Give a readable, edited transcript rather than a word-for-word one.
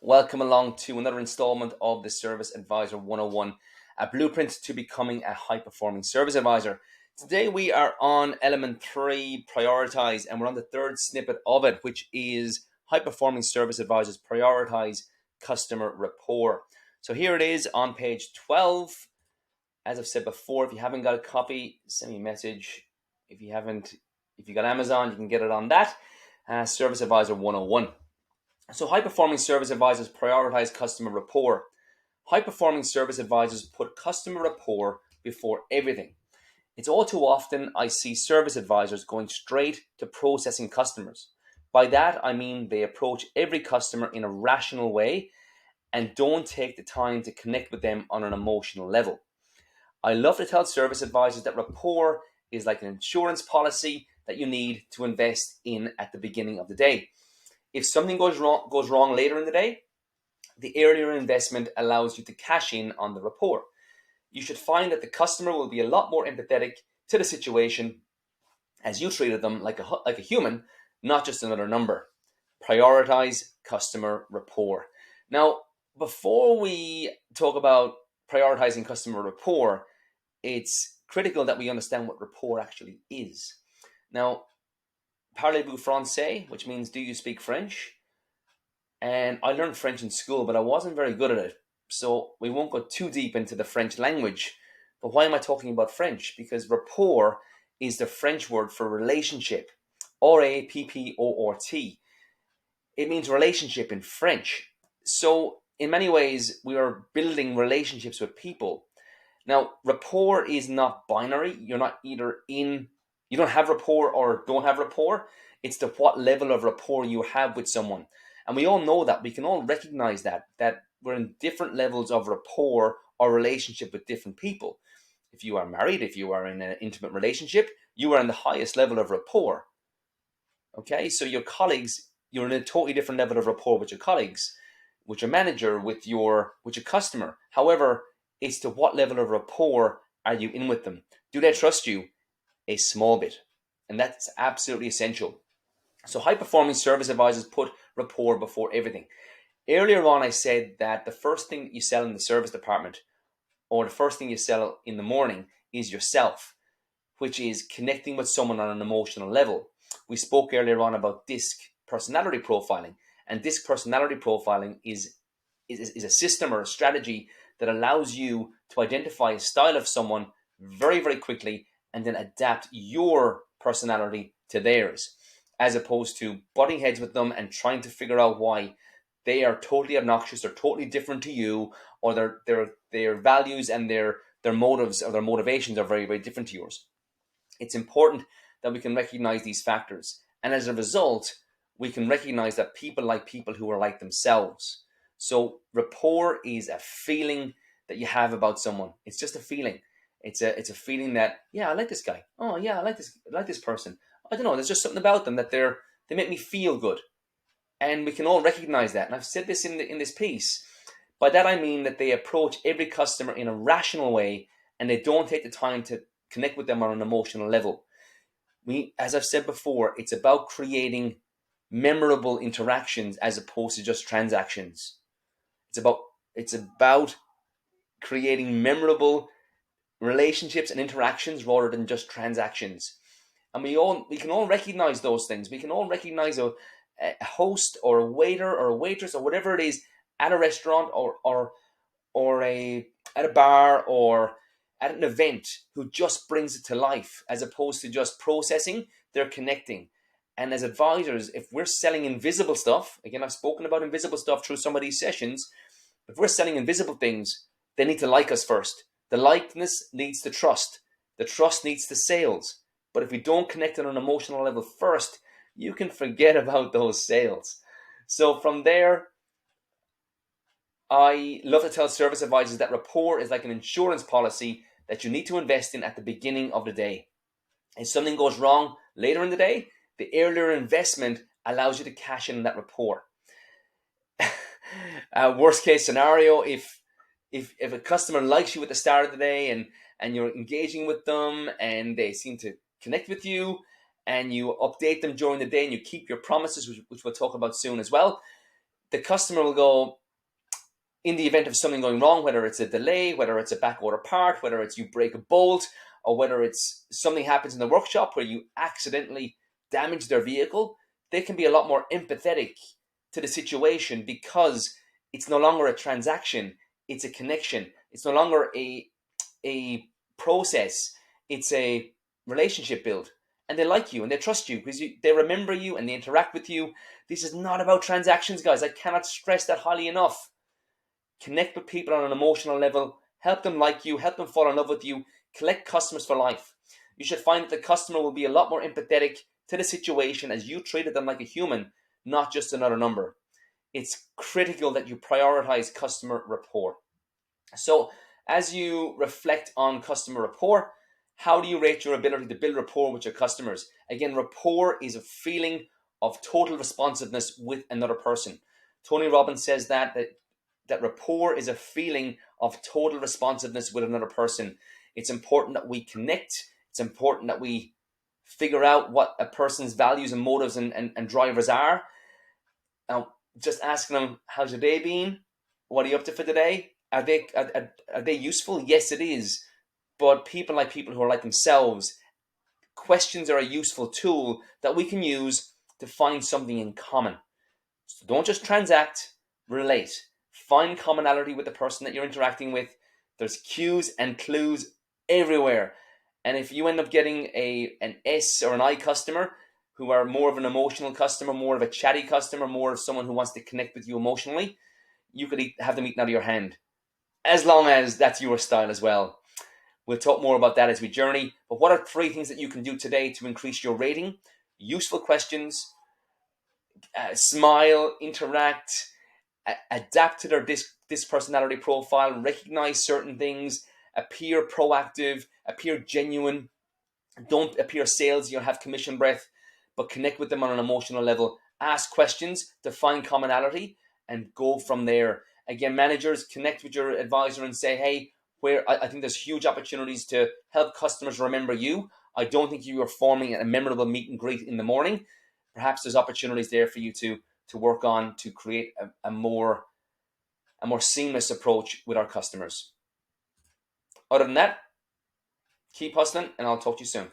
Welcome along to another installment of the Service Advisor 101, a blueprint to becoming a high-performing service advisor. Today we are on element 3, Prioritise, and we're on the third snippet of it, which is high-performing service advisors prioritize customer rapport. So here it is on page 12. As I've said before, if you haven't got a copy, send me a message. If you got Amazon, you can get it on that. Service Advisor 101. So high-performing service advisors prioritize customer rapport. High-performing service advisors put customer rapport before everything. It's all too often I see service advisors going straight to processing customers. By that, I mean they approach every customer in a rational way and don't take the time to connect with them on an emotional level. I love to tell service advisors that rapport is like an insurance policy that you need to invest in at the beginning of the day. If something goes wrong later in the day, the earlier investment allows you to cash in on the rapport. You should find that the customer will be a lot more empathetic to the situation as you treated them like a human, not just another number. Prioritize customer rapport. Now, before we talk about prioritizing customer rapport, it's critical that we understand what rapport actually is. Now, parlez-vous français, which means do you speak French? And I learned French in school, but I wasn't very good at it. So we won't go too deep into the French language. But why am I talking about French? Because rapport is the French word for relationship. R-A-P-P-O-R-T. It means relationship in French. So in many ways, we are building relationships with people. Now, rapport is not binary. You're not you don't have rapport or don't have rapport. It's the what level of rapport you have with someone. And we all know that. We can all recognize that we're in different levels of rapport or relationship with different people. If you are married, if you are in an intimate relationship, you are in the highest level of rapport. Okay, so your colleagues, you're in a totally different level of rapport with your colleagues, with your manager, with your customer. However, it's to what level of rapport are you in with them? Do they trust you? A small bit. And that's absolutely essential. So high-performing service advisors put rapport before everything. Earlier on, I said that the first thing you sell in the service department or the first thing you sell in the morning is yourself, which is connecting with someone on an emotional level. We spoke earlier on about DISC personality profiling, and DISC personality profiling is a system or a strategy that allows you to identify a style of someone very, very quickly and then adapt your personality to theirs, as opposed to butting heads with them and trying to figure out why they are totally obnoxious or totally different to you, or their values and their motives or their motivations are very, very different to yours. It's important that we can recognize these factors. And as a result, we can recognize that people like people who are like themselves. So rapport is a feeling that you have about someone. It's just a feeling. It's a feeling that, yeah, I like this guy. Oh yeah, I like this person. I don't know, there's just something about them that they make me feel good. And we can all recognize that. And I've said this in this piece. By that I mean that they approach every customer in a rational way and they don't take the time to connect with them on an emotional level. As I've said before, it's about creating memorable interactions as opposed to just transactions. It's about creating memorable relationships and interactions rather than just transactions. And we can all recognize those things. We can all recognize a host or a waiter or a waitress or whatever it is at a restaurant or at a bar or at an event who just brings it to life as opposed to just processing. They're connecting. And as advisors, if we're selling invisible stuff, again, I've spoken about invisible stuff through some of these sessions. If we're selling invisible things, they need to like us first. The likeness leads to trust. The trust leads to sales. But if we don't connect on an emotional level first, you can forget about those sales. So from there, I love to tell service advisors that rapport is like an insurance policy that you need to invest in at the beginning of the day. If something goes wrong later in the day, the earlier investment allows you to cash in on that rapport. Worst case scenario, if a customer likes you at the start of the day and you're engaging with them and they seem to connect with you and you update them during the day and you keep your promises, which we'll talk about soon as well, the customer will go, in the event of something going wrong, whether it's a delay, whether it's a back order part, whether it's you break a bolt, or whether it's something happens in the workshop where you accidentally damage their vehicle, they can be a lot more empathetic to the situation because it's no longer a transaction, it's a connection. It's no longer a process, it's a relationship build. And they like you and they trust you because they remember you and they interact with you. This is not about transactions, guys. I cannot stress that highly enough. Connect with people on an emotional level, help them like you, help them fall in love with you, collect customers for life. You should find that the customer will be a lot more empathetic to the situation as you treated them like a human, not just another number. It's critical that you prioritize customer rapport. So, as you reflect on customer rapport, how do you rate your ability to build rapport with your customers? Again, rapport is a feeling of total responsiveness with another person. Tony Robbins says that rapport is a feeling of total responsiveness with another person. It's important that we connect. It's important that we figure out what a person's values and motives and drivers are. Now, just asking them, how's your day been? What are you up to for today? Are they useful? Yes, it is. But people who are like themselves, questions are a useful tool that we can use to find something in common. So don't just transact, relate. Find commonality with the person that you're interacting with. There's cues and clues everywhere. And if you end up getting an S or an I customer who are more of an emotional customer, more of a chatty customer, more of someone who wants to connect with you emotionally, you could have them eaten out of your hand, as long as that's your style as well. We'll talk more about that as we journey. But what are 3 things that you can do today to increase your rating? Useful questions, smile, interact, adapt to their this personality profile, recognize certain things, appear proactive, appear genuine, don't appear salesy or have commission breath, but connect with them on an emotional level. Ask questions to find commonality and go from there. Again, managers, connect with your advisor and say, hey, where I think there's huge opportunities to help customers remember you. I don't think you are forming a memorable meet and greet in the morning. Perhaps there's opportunities there for you to work on to create a more seamless approach with our customers. Other than that, keep hustling, and I'll talk to you soon.